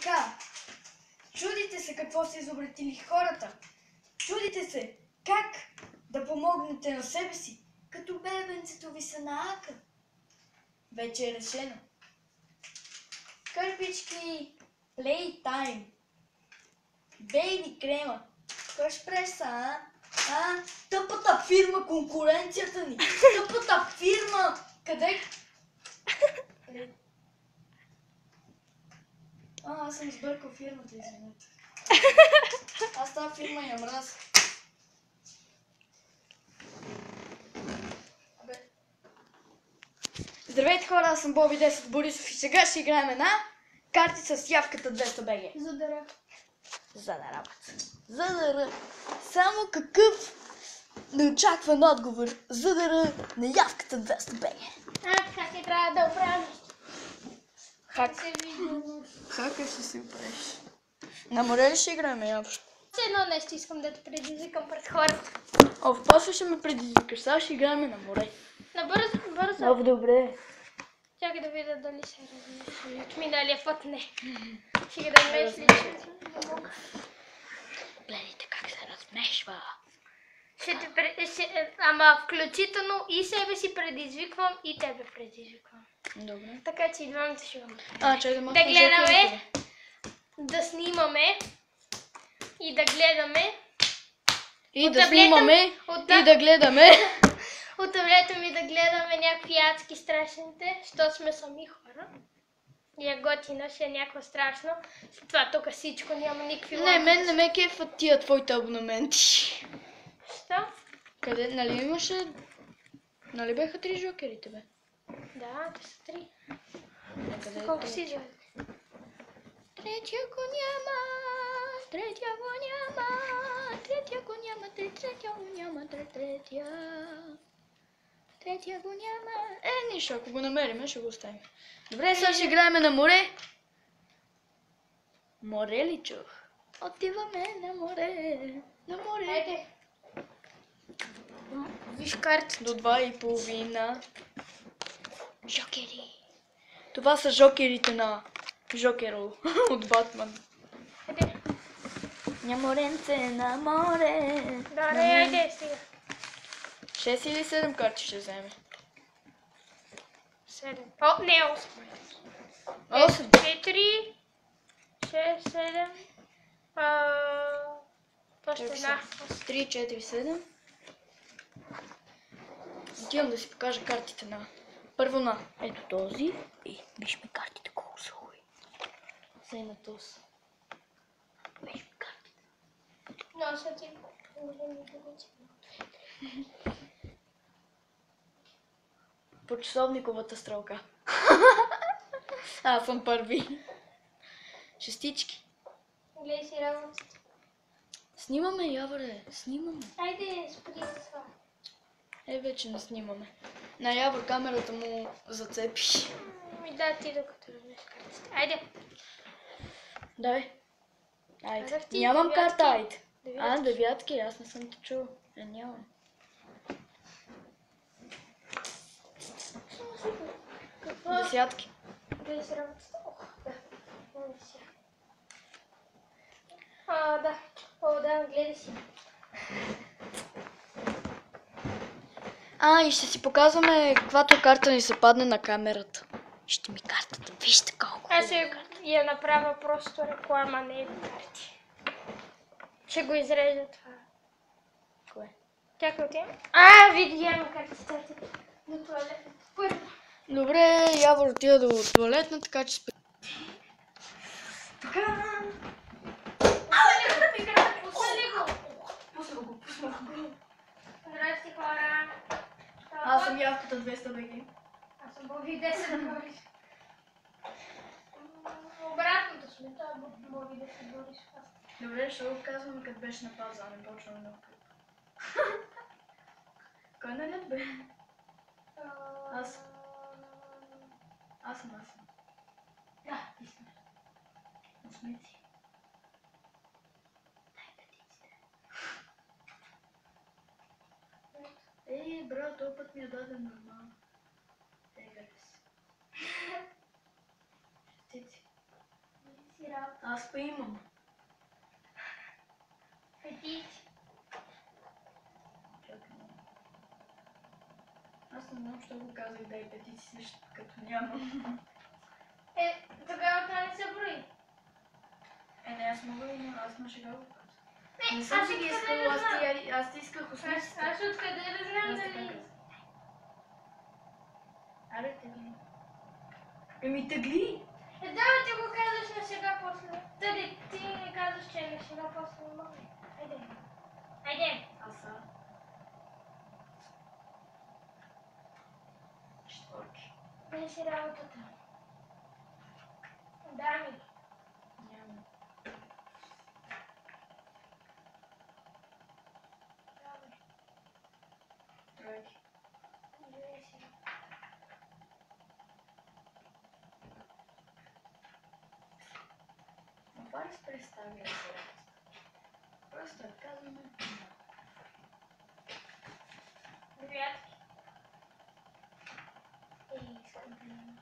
така. Чудите се какво са изобретили хората. Чудите се как да помогнете на себе си, като бебенцето ви са на ака. Вече е решено. Кърпички, Playtime, бейби крема. Кой ще преса, а? Тъпата фирма, конкуренцията ни. Тъпата фирма. Къде? Аз съм сбъркал фирмата, извинете. Аз тази фирма я мразя. Здравейте хора, аз съм Боби 10 Борисов и сега ще играем една карти с явката 200 БГ. Задара. Само какъв неочакван отговор. Задара на явката 200 БГ. Как ти трябва да оправиш? Хак. Хака ще си оправиш. На море ли ще играем, Явор? Едно нещо искам да те предизвикам пред хората. После ще ме предизвикаш. Сега ще играем на море. Бързо. Много добре. Чакай да видя дали се размешва. От миналия път не. Ще да размешли, че не мога. Гледайте как се размешва. Ама включително и себе си предизвиквам и тебе предизвиквам. Добре. Така че и двамата ще имаме. Чай да Да гледаме, да снимаме и да гледаме. И От да таблета- снимаме от и да гледаме. От таблета ми да гледаме някакви адски страшните, защото сме сами хора. И е готино, ще е някакво страшно. След това тук всичко няма никакви Не, мен не ме кефат тия твоите абонаменти. Що? Къде? Нали имаше... Нали беха 3 жокерите, бе? Да, те са 3. Къде Колко си излезе? Третия го няма, третия го няма, третия го няма, третия го няма, третия го няма. Нищо, ако го намерим, ще го оставим. Добре, сега ще играем на море. Море ли чух? Отиваме на море, на море. Хайде. Виж карта. До 2:30. Жокери. Това са жокерите на Жокеро от Батман. Хайде. На моренце, на море. Да, айде сега. 6 или 7 карти ще вземе? 7. О, не, 8. 8. 4, 6, 7. Още една. 3, 4, 7. Отивам да си покажа картите на... Първо на ето този. И виж ми картите колко са хубави. Сей на този. Виж ми картите. Но, сега ти По часовниковата стрелка. Аз съм първи. Шестички. гледай си работата. Снимаме, Яворе, снимаме. Айде, спри това. Вече не снимаме. На Явор камерата му зацепи. Да, ти докато размеш картите. Айде. Дай. Айде. Казах ти Нямам девятки. карта, айде. Девятки. Девятки, аз не съм те чул. Нямам. Какво? Десятки. Гледай си работата. Ох, да. Гледай си. Да. О, да, гледай си. И ще си показваме каквато карта ни се падне на камерата. Ще ми картата, вижте колко. Аз ще я направя просто реклама, не е карти. Ще го изрежа това. Кое? Чакай, отивам. Видя картите. До туалетната. Първо. Добре, Явор отида до туалетна, така че... Така. Здрасти, хора. Аз съм явката 200 БГ. Аз съм Боби 10 Борис. Обратното сме, това е Боби 10 Борис. Добре, ще го казвам, като беше на пауза, не почваме да клип. Кой на лед бе? Аз. Аз съм. Да, ти си. Усмици. Дай петиците. Брат, този път ми е даден нормално. Тегаре си. Шестици. си работа. Аз па имам. Петици. Чакай. Аз не знам, що го казах да е петици, също като нямам. Тогава това не се брои. Не, аз мога и не, аз на шега го казах. Не, Не съм аз си ги откъде искала, да знам? аз ти исках осмиците. Аз откъде да знам Аз така дали... казах. Аре, тегли. Еми, тегли! Давай ти го казваш на шега после. Тъде, ти не казваш, че е на шега после. Не мога. Айде. Айде. Аса. Четворки. Не си работата. Дами. Няма. Давай. Тройки. Две си. Но това ли се представя сега? Просто казваме. Девятки. Искам да имаш.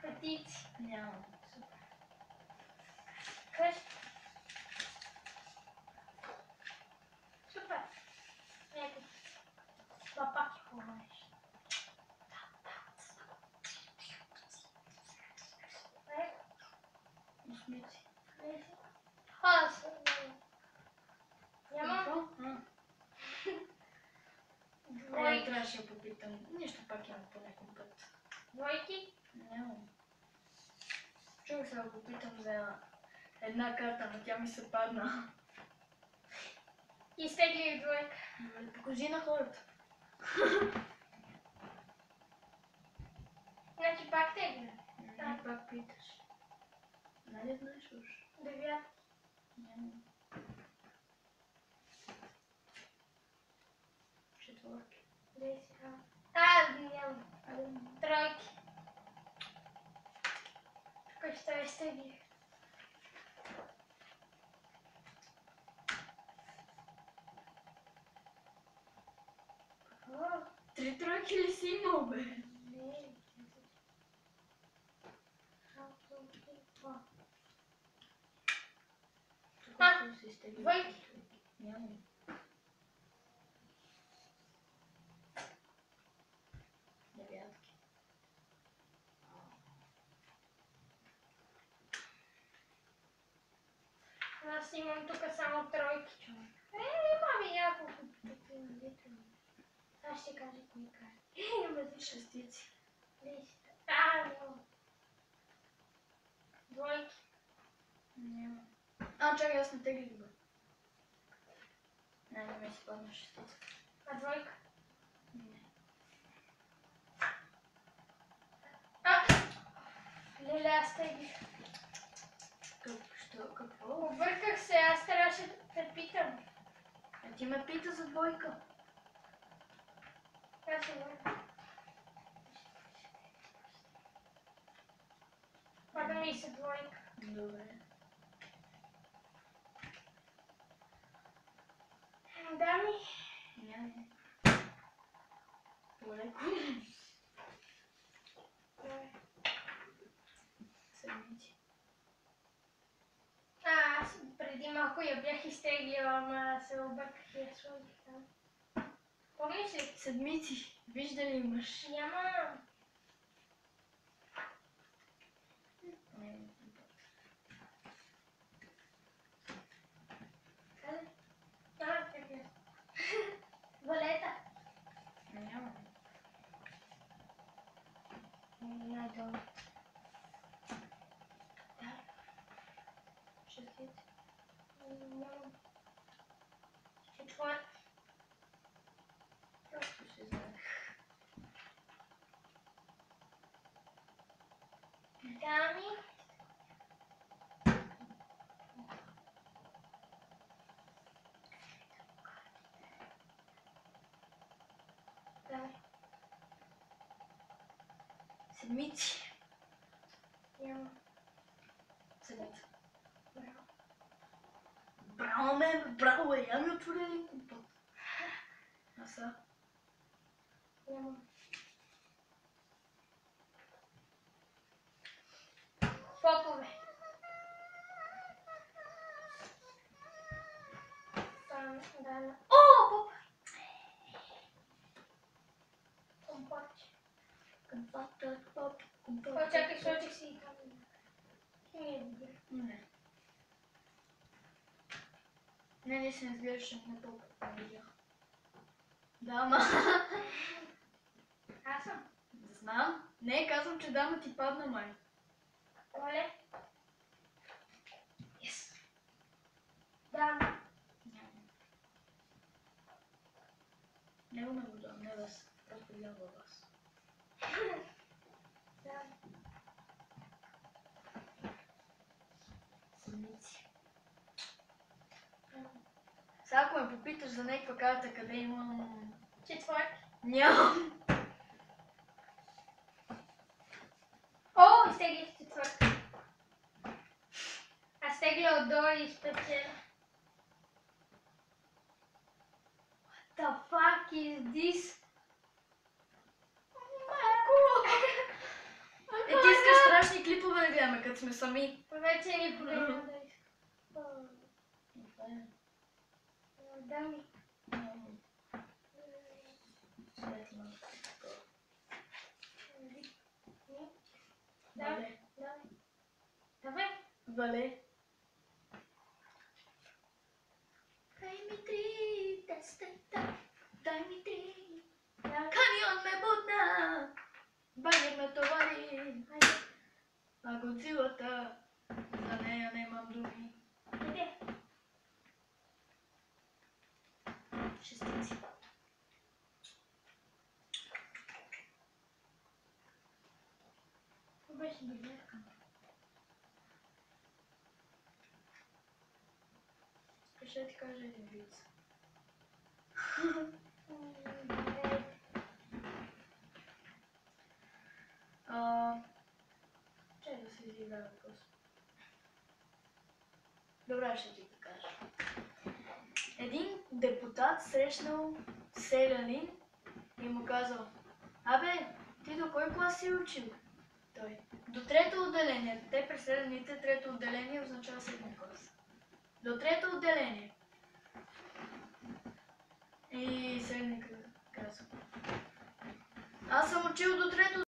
Петици. Няма. Супер. Къща. Супер. Ето. Това пак е хубаво нещо. Осмици. Аз. Няма. Какво? Двойки. Трябваше да попитам. Нещо пак имам по някой път. Двойки. Нямам. Чух се да попитам за една карта, но тя ми се падна. Изтегли двойка. Добре, покажи на хората. Значи пак тегля. Не, пак питаш. Нали знаеш уж? Девятки. Нямам. Четворки. Нямам. Тройки. Тук ще изтегли. Три тройки ли си имал, бе? Не. Тук се изтегли. Двойки. Нямам. Девятки. Аз имам тук само тройки, човек. Имам и няколко такива литра. Аз ще кажа кои карти. Има Шестици. листа. Няма. Двойки. Няма. Чакай, аз не теглих, бе. Не ми си падна шестица. А двойка? Не. Леле, аз теглих. Какво? Обърках се, аз трябваше да те питам. Ти ме пита за двойка. Аз се върна. Пада ми се двойка. Добре. Дами. Няма. Полеко. Седмици. Аз преди малко я бях изтеглила, ама се обърках и я сложих там. Помниш ли? Седмици. Вижда ли имаш? Няма. Не. Къде? Чакай. Валета. Няма. Надолу. Шестици. Няма. Четвърта. Просто си знаех. Дами. Дами. Седмици. Няма. Седмица. Браво. Браво, мен, браво, я ми отвори един компот. Аса. Няма. Да. О, поп! Компотче. О, чакай, сложих си и там. Не. Не се изглеждаше на поп. Да, ама. Аз съм. Не знам. Не, казвам, че дама ти падна, май. Оле. Yes. Да. Него ме го дам, не вас. Просто гледам във вас. Да. Съмници. Сега ако ме попиташ за някаква карта, къде имам... Четвърти. Нямам. О, изтеглих четвърти. Аз тегля отдолу и спечеля. What the fuck is this? Ти искаш страшни клипове да гледаме, като сме сами. Вече ни погледна да искам. Да ми. Вале. Давай. Вале. Дай ми три тестета, дай ми три. Камион ме будна, багер ме товари. А Годзилата, за нея нямам думи. Къде? Шестици. Това беше библиотека. Ще ти кажа един виц. Чай да се изиграе въпрос. Добре, ще ти го кажа. Един депутат срещнал селянин и му казал: абе, ти до кой клас си учил? Той: до трето отделение. Те при селяните трето отделение означава седми клас. До трето отделение. И селяника казва: аз съм учил до трето